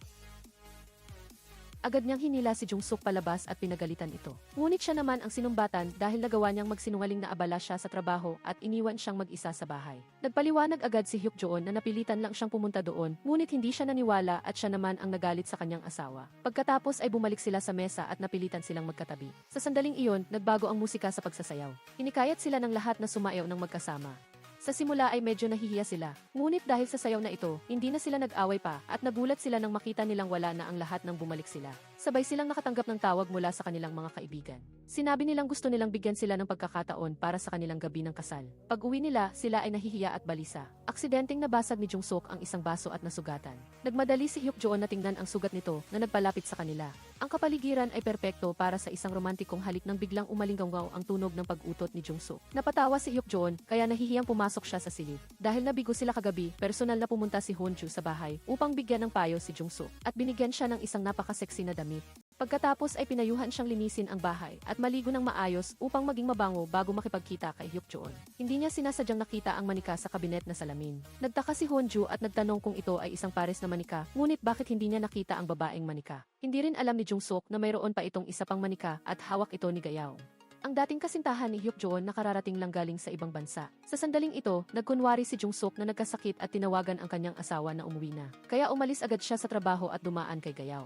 Agad niyang hinila si Jungsuk palabas at pinagalitan ito. Ngunit siya naman ang sinumbatan dahil nagawa niyang magsinungaling na abala siya sa trabaho at iniwan siyang mag-isa sa bahay. Nagpaliwanag agad si Hyukjoon na napilitan lang siyang pumunta doon, ngunit hindi siya naniwala at siya naman ang nagalit sa kanyang asawa. Pagkatapos ay bumalik sila sa mesa at napilitan silang magkatabi. Sa sandaling iyon, nagbago ang musika sa pagsasayaw. Hinikayat sila ng lahat na sumayaw ng magkasama. Sa simula ay medyo nahihiya sila, ngunit dahil sa sayaw na ito, hindi na sila nag-away pa at nagulat sila nang makita nilang wala na ang lahat nang bumalik sila. Sabay silang nakatanggap ng tawag mula sa kanilang mga kaibigan. Sinabi nilang gusto nilang bigyan sila ng pagkakataon para sa kanilang gabi ng kasal. Pag-uwi nila, sila ay nahihiya at balisa. Aksidenteng nabasag ni Jungsuk ang isang baso at nasugatan. Nagmadali si Hyukjoon na tingnan ang sugat nito na nagpalapit sa kanila. Ang kapaligiran ay perpekto para sa isang romantikong halik nang biglang umalinggaw ang tunog ng pag-utot ni Jungsuk. Napatawa si Hyukjoon kaya nahihiyang pumasok siya sa silid. Dahil nabigo sila kagabi, personal na pumunta si Honju sa bahay upang bigyan ng payo si Jungsuk at binigyan siya ng isang napakaseksi na damit. Pagkatapos ay pinayuhan siyang linisin ang bahay at maligo ng maayos upang maging mabango bago makipagkita kay Hyukjoon. Hindi niya sinasadyang nakita ang manika sa kabinet na salamin. Nagtaka si Honju at nagtanong kung ito ay isang pares na manika, ngunit bakit hindi niya nakita ang babaeng manika. Hindi rin alam ni Jungsuk na mayroon pa itong isa pang manika at hawak ito ni Gayaw. Ang dating kasintahan ni Hyukjoon nakararating lang galing sa ibang bansa. Sa sandaling ito, nagkunwari si Jungsuk na nagkasakit at tinawagan ang kanyang asawa na umuwi na. Kaya umalis agad siya sa trabaho at dumaan kay Gayaw.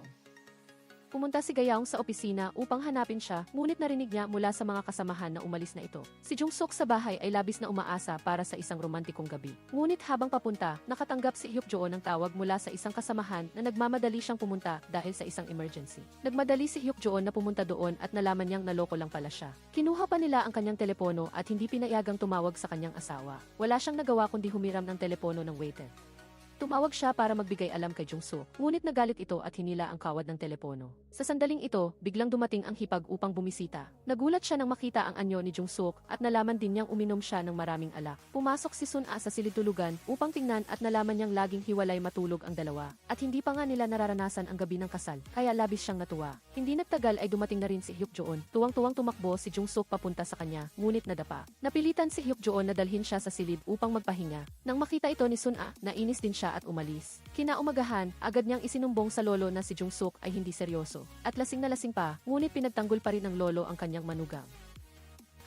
Pumunta si Gayaw sa opisina upang hanapin siya, ngunit narinig niya mula sa mga kasamahan na umalis na ito. Si Jungsuk sa bahay ay labis na umaasa para sa isang romantikong gabi. Ngunit habang papunta, nakatanggap si Hyukjoon ng tawag mula sa isang kasamahan na nagmamadali siyang pumunta dahil sa isang emergency. Nagmadali si Hyukjoon na pumunta doon at nalaman niyang naloko lang pala siya. Kinuha pa nila ang kanyang telepono at hindi pinayagang tumawag sa kanyang asawa. Wala siyang nagawa kundi humiram ng telepono ng waiter. Tumawag siya para magbigay alam kay Jung-suk, ngunit nagalit ito at hinila ang kawad ng telepono. Sa sandaling ito, biglang dumating ang hipag upang bumisita. Nagulat siya nang makita ang anyo ni Jung-suk at nalaman din niyang uminom siya ng maraming alak. Pumasok si Sun-a sa silid-tulugan upang tingnan at nalaman niyang laging hiwalay matulog ang dalawa. At hindi pa nga nila nararanasan ang gabi ng kasal, kaya labis siyang natuwa. Hindi nagtagal ay dumating na rin si Hyuk-joon. Tuwang-tuwang tumakbo si Jung-suk papunta sa kanya, ngunit nadapa. Napilitan si Hyuk-joon na dalhin siya sa silid upang magpahinga. Nang makita ito ni Sun-a, nainis din siya at umalis. Kinaumagahan, agad niyang isinumbong sa lolo na si Jung-suk ay hindi seryoso. At lasing na lasing pa, ngunit pinagtanggol pa rin ng lolo ang kanyang manugang.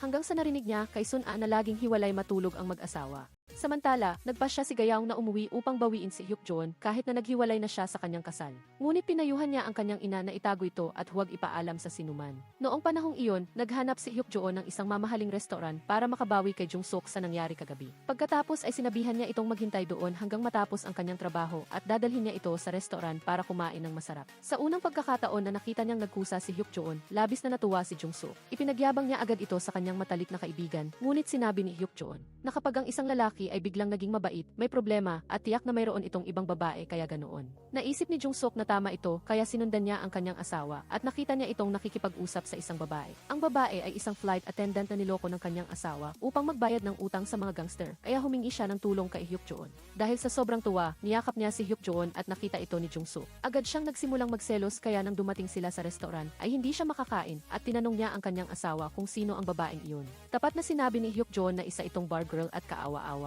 Hanggang sa narinig niya kay Sun-a na laging hiwalay matulog ang mag-asawa. Samantala, nagpasya si Gayaong na umuwi upang bawiin si Hyuk-joon kahit na naghiwalay na siya sa kanyang kasal. Ngunit pinayuhan niya ang kanyang ina na itago ito at huwag ipaalam sa sinuman. Noong panahong iyon, naghanap si Hyuk-joon ng isang mamahaling restaurant para makabawi kay Jung-suk sa nangyari kagabi. Pagkatapos ay sinabihan niya itong maghintay doon hanggang matapos ang kanyang trabaho at dadalhin niya ito sa restaurant para kumain ng masarap. Sa unang pagkakataon na nakita niyang nagkusa si Hyuk-joon, labis na natuwa si Jung-suk. Ipinagyabang niya agad ito sa kanyang matalik na kaibigan, ngunit sinabi ni Hyuk-joon na kapag ang isang lalaki ay biglang naging mabait, may problema, at tiyak na mayroon itong ibang babae kaya ganoon. Naisip ni Jung-suk na tama ito kaya sinundan niya ang kanyang asawa at nakita niya itong nakikipag-usap sa isang babae. Ang babae ay isang flight attendant na niloko ng kanyang asawa upang magbayad ng utang sa mga gangster, kaya humingi siya ng tulong kay Hyuk-joon. Dahil sa sobrang tuwa, niyakap niya si Hyuk-joon at nakita ito ni Jung-suk. Agad siyang nagsimulang magselos kaya nang dumating sila sa restaurant ay hindi siya makakain at tinanong niya ang kanyang asawa kung sino ang babaeng iyon. Tapat na sinabi ni Hyuk-joon na isa itong bar girl at kaawa-awa.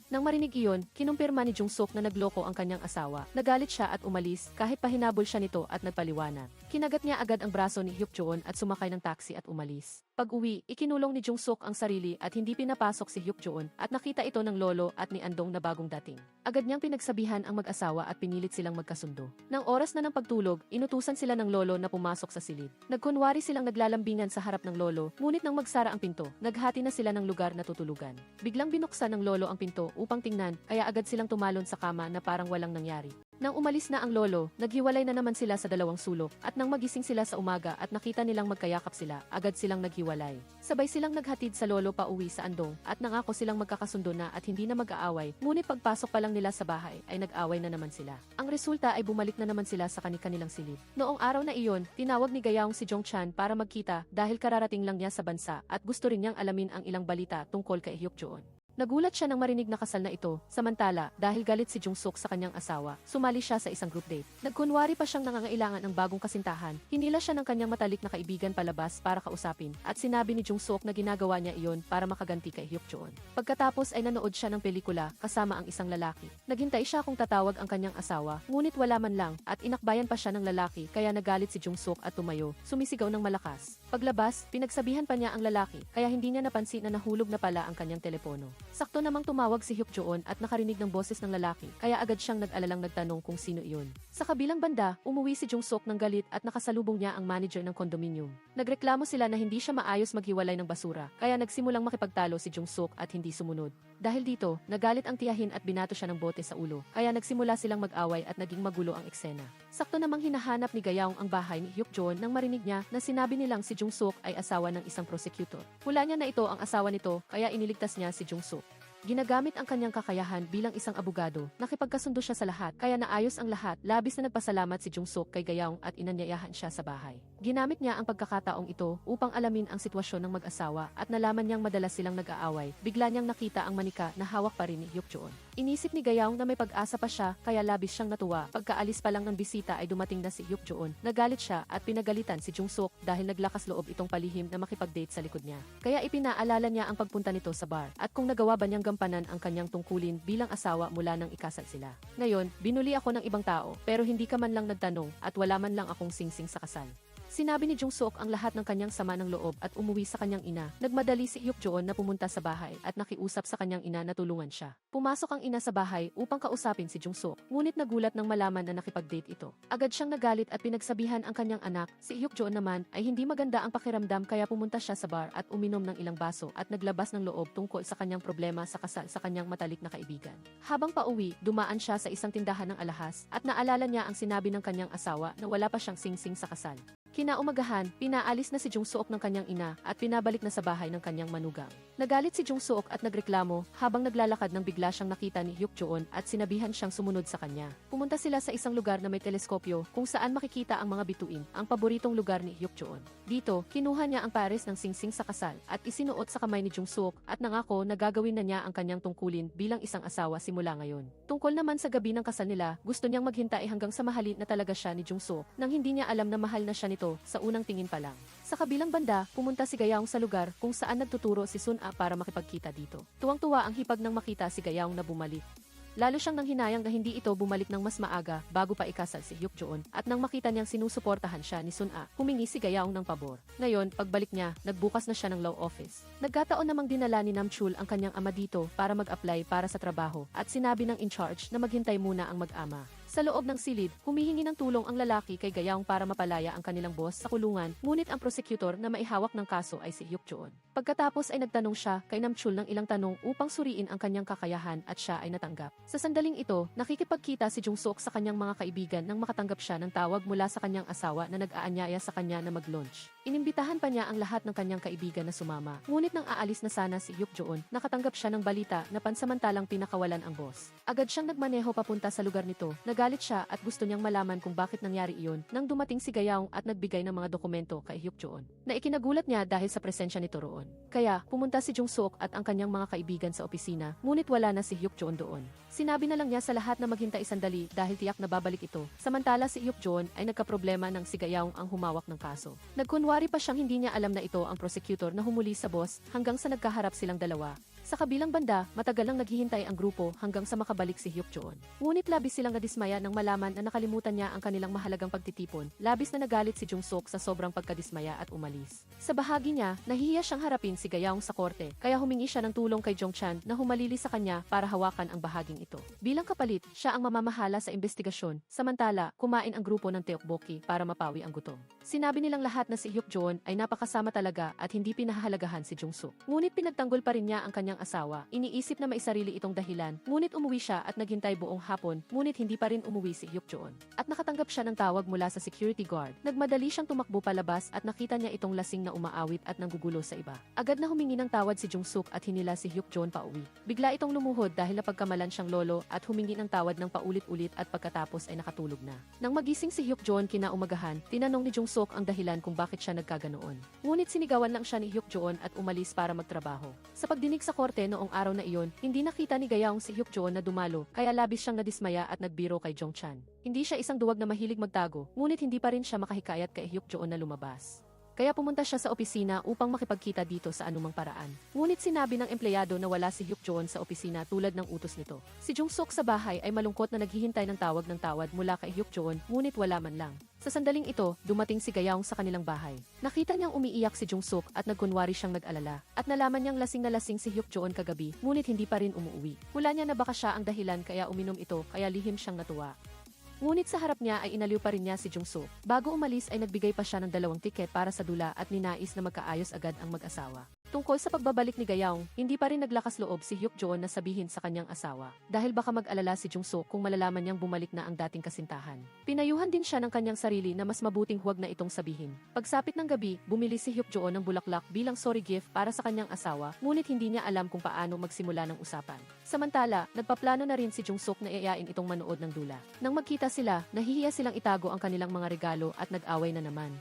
Nang marinig iyon, kinumpirma ni Jung-suk na nagloko ang kanyang asawa. Nagalit siya at umalis kahit pahinabol siya nito at nagpaliwanag. Kinagat niya agad ang braso ni Hyuk-joon at sumakay ng taxi at umalis. Pag-uwi, ikinulong ni Jung-suk ang sarili at hindi pinapasok si Hyuk-joon at nakita ito ng lolo at ni Andong na bagong dating. Agad niyang pinagsabihan ang mag-asawa at pinilit silang magkasundo. Nang oras na ng pagtulog, inutusan sila ng lolo na pumasok sa silid. Nagkunwari silang naglalambingan sa harap ng lolo, ngunit nang magsara ang pinto, naghati na sila ng lugar na tutulugan. Biglang binuksan ng lolo ang pinto upang tingnan, kaya agad silang tumalon sa kama na parang walang nangyari. Nang umalis na ang lolo, naghiwalay na naman sila sa dalawang sulok at nang magising sila sa umaga at nakita nilang magkayakap sila, agad silang naghiwalay. Sabay silang naghatid sa lolo pa uwi sa Andong at nangako silang magkakasundo na at hindi na mag-aaway, ngunit pagpasok pa lang nila sa bahay ay nag-away na naman sila. Ang resulta ay bumalik na naman sila sa kani-kanilang silid. Noong araw na iyon, tinawag ni Gayaong si Jong-chan para magkita dahil kararating lang niya sa bansa at gusto rin niyang alamin ang ilang balita tungkol kay Hyuk-joon. Nagulat siya nang marinig na kasal na ito, samantala, dahil galit si Jung-suk sa kanyang asawa, sumali siya sa isang group date. Nagkunwari pa siyang nangangailangan ng bagong kasintahan, hinila siya ng kanyang matalik na kaibigan palabas para kausapin, at sinabi ni Jung-suk na ginagawa niya iyon para makaganti kay Hyuk-joon. Pagkatapos ay nanood siya ng pelikula, kasama ang isang lalaki. Naghintay siya kung tatawag ang kanyang asawa, ngunit wala man lang, at inakbayan pa siya ng lalaki, kaya nagalit si Jung-suk at tumayo, sumisigaw ng malakas. Paglabas, pinagsabihan pa niya ang lalaki, kaya hindi niya napansin na nahulog na pala ang kanyang telepono. Sakto namang tumawag si Hyuk-joon at nakarinig ng boses ng lalaki, kaya agad siyang nag-alalang nagtanong kung sino iyon. Sa kabilang banda, umuwi si Jung-suk ng galit at nakasalubong niya ang manager ng condominium. Nagreklamo sila na hindi siya maayos maghiwalay ng basura, kaya nagsimulang makipagtalo si Jung-suk at hindi sumunod. Dahil dito, nagalit ang tiyahin at binato siya ng bote sa ulo, kaya nagsimula silang mag-away at naging magulo ang eksena. Sakto namang hinahanap ni Gayaong ang bahay ni Hyuk-joon nang marinig niya na sinabi nilang si Jung-suk ay asawa ng isang prosecutor. Hula niya na ito ang asawa nito, kaya iniligtas niya si Jung-suk. Ginagamit ang kanyang kakayahan bilang isang abogado, nakipagkasundo siya sa lahat, kaya naayos ang lahat. Labis na nagpasalamat si Jung-suk kay Gayaong at inanyayahan siya sa bahay. Ginamit niya ang pagkakataong ito upang alamin ang sitwasyon ng mag-asawa at nalaman niyang madalas silang nag-aaway. Bigla niyang nakita ang manika na hawak pa rin ni Hyuk-joon. Inisip ni Gayaong na may pag-asa pa siya, kaya labis siyang natuwa. Pagkaalis pa lang ng bisita ay dumating na si Hyuk-joon. Nagalit siya at pinagalitan si Jung-suk dahil naglakas loob itong palihim na makipag-date sa likod niya. Kaya ipinaalala niya ang pagpunta nito sa bar at kung nagawa ba niyang gampanan ang kanyang tungkulin bilang asawa mula nang ikasal sila. Ngayon, binuli ako ng ibang tao pero hindi ka man lang nagtanong at wala man lang akong singsing sa kasal. Sinabi ni Jung-suk ang lahat ng kanyang sama ng loob at umuwi sa kanyang ina. Nagmadali si Hyuk-joon na pumunta sa bahay at nakiusap sa kanyang ina na tulungan siya. Pumasok ang ina sa bahay upang kausapin si Jung-suk, ngunit nagulat nang malaman na nakipag-date ito. Agad siyang nagalit at pinagsabihan ang kanyang anak. Si Hyuk-joon naman ay hindi maganda ang pakiramdam kaya pumunta siya sa bar at uminom ng ilang baso at naglabas ng loob tungkol sa kanyang problema sa kasal sa kanyang matalik na kaibigan. Habang pauwi, dumaan siya sa isang tindahan ng alahas at naalala niya ang sinabi ng kanyang asawa na wala pa siyang singsing sa kasal. Kinaumagahan, pinaalis na si Jung Sook ng kanyang ina at pinabalik na sa bahay ng kanyang manugang. Nagalit si Jung Sook at nagreklamo habang naglalakad nang bigla siyang nakita ni Hyuk Joon at sinabihan siyang sumunod sa kanya. Pumunta sila sa isang lugar na may teleskopyo kung saan makikita ang mga bituin, ang paboritong lugar ni Hyuk Joon. Dito, kinuha niya ang pares ng singsing sa kasal at isinuot sa kamay ni Jung Sook at nangako na gagawin na niya ang kanyang tungkulin bilang isang asawa simula ngayon. Tungkol naman sa gabi ng kasal nila, gusto niyang maghintay hanggang sa mahalin na talaga siya ni Jung Sook nang hindi niya alam na mahal na siya nito sa unang tingin pa lang. Sa kabilang banda, pumunta si Gayaong sa lugar kung saan nagtuturo si Sun-a para makipagkita dito. Tuwang-tuwa ang hipag nang makita si Gayaong na bumalik. Lalo siyang nanghinayang na hindi ito bumalik ng mas maaga bago pa ikasal si Hyuk Joon at nang makita niyang sinusuportahan siya ni Sun-a, humingi si Gayaong ng pabor. Ngayon, pagbalik niya, nagbukas na siya ng law office. Nagkataon namang dinala ni Nam Chul ang kanyang ama dito para mag-apply para sa trabaho at sinabi ng in-charge na maghintay muna ang mag-ama. Sa loob ng silid, humihingi ng tulong ang lalaki kay Gayaong para mapalaya ang kanilang boss sa kulungan, ngunit ang prosecutor na maihawak ng kaso ay si Hyuk Joon. Pagkatapos ay nagtanong siya kay Nam Chul ng ilang tanong upang suriin ang kanyang kakayahan at siya ay natanggap. Sa sandaling ito, nakikipagkita si Jung Sook sa kanyang mga kaibigan nang makatanggap siya ng tawag mula sa kanyang asawa na nag-aanyaya sa kanya na mag-lunch. Inimbitahan pa niya ang lahat ng kanyang kaibigan na sumama, ngunit nang aalis na sana si Hyuk Joon, nakatanggap siya ng balita na pansamantalang pinakawalan ang boss. Agad siyang nagmaneho papunta sa lugar nito. Nagalit siya at gusto niyang malaman kung bakit nangyari iyon nang dumating si Gayaong at nagbigay ng mga dokumento kay Hyuk Joon na ikinagulat niya dahil sa presensya nito roon. Kaya, pumunta si Jung Sook at ang kanyang mga kaibigan sa opisina, ngunit wala na si Hyuk Joon doon. Sinabi na lang niya sa lahat na maghintay sandali dahil tiyak na babalik ito. Samantala si Hyuk Joon ay nagkaproblema nang si Gayaong ang humawak ng kaso. Nagkunwari pa siyang hindi niya alam na ito ang prosecutor na humuli sa boss hanggang sa nagkaharap silang dalawa. Sa kabilang banda, matagal nang naghihintay ang grupo hanggang sa makabalik si Hyuk Joon. Ngunit labis silang nadismaya nang malaman na nakalimutan niya ang kanilang mahalagang pagtitipon. Labis na nagalit si Jung Sook sa sobrang pagkadismaya at umalis. Sa bahagi niya, nahihiya siyang harapin si Gayaong sa korte, kaya humingi siya ng tulong kay Jong Chan na humalili sa kanya para hawakan ang bahaging ito. Bilang kapalit, siya ang mamamahala sa investigasyon, samantala, kumain ang grupo ng tteokbokki para mapawi ang gutom. Sinabi nilang lahat na si Hyuk Joon ay napakasama talaga at hindi pinahahalagahan si Jung Sook. Ngunit pinagtanggol pa rin niya ang kanyang asawa. Iniisip na may sarili itong dahilan, ngunit umuwi siya at naghintay buong hapon, ngunit hindi pa rin umuwi si Hyuk Joon. At nakatanggap siya ng tawag mula sa security guard. Nagmadali siyang tumakbo palabas at nakita niya itong lasing na umaawit at nanggugulo sa iba. Agad na humingi ng tawad si Jung Sook at hinila si Hyuk Joon pauwi. Bigla itong lumuhod dahil napagkamalan siyang lolo at humingi ng tawad ng paulit-ulit at pagkatapos ay nakatulog na. Nang magising si Hyuk Joon kinaumagahan, tinanong ni Jung Sook ang dahilan kung bakit siya nagkaganoon. Ngunit sinigawan lang siya ni Hyuk Joon at umalis para magtrabaho. Sa pagdinig sa korte noong araw na iyon, hindi nakita ni Gayaong si Hyuk Joon na dumalo, kaya labis siyang nadismaya at nagbiro kay Jong Chan. Hindi siya isang duwag na mahilig magtago, ngunit hindi pa rin siya makahikayat kay Hyuk Joon na lumabas. Kaya pumunta siya sa opisina upang makipagkita dito sa anumang paraan. Ngunit sinabi ng empleyado na wala si Hyuk Joon sa opisina tulad ng utos nito. Si Jung Sook sa bahay ay malungkot na naghihintay ng tawad mula kay Hyuk Joon, ngunit wala man lang. Sa sandaling ito, dumating si Gayaong sa kanilang bahay. Nakita niyang umiiyak si Jung Sook at nagkunwari siyang nag-alala. At nalaman niyang lasing na lasing si Hyuk Joon kagabi, ngunit hindi pa rin umuwi. Hula niya na baka siya ang dahilan kaya uminom ito, kaya lihim siyang natuwa. Ngunit sa harap niya ay inaliw pa rin niya si Jung Sook. Bago umalis ay nagbigay pa siya ng 2 tiket para sa dula at ninais na magkaayos agad ang mag-asawa. Tungkol sa pagbabalik ni Gayaong, hindi pa rin naglakas loob si Hyuk Joon na sabihin sa kanyang asawa dahil baka mag-alala si Jung Sook kung malalaman niyang bumalik na ang dating kasintahan. Pinayuhan din siya ng kanyang sarili na mas mabuting huwag na itong sabihin. Pagsapit ng gabi, bumili si Hyuk Joon ng bulaklak bilang sorry gift para sa kanyang asawa, ngunit hindi niya alam kung paano magsimula ng usapan. Samantala, nagpaplano na rin si Jung Sook na iayain itong manood ng dula. Nang magkita sila, nahihiya silang itago ang kanilang mga regalo at nag-away na naman.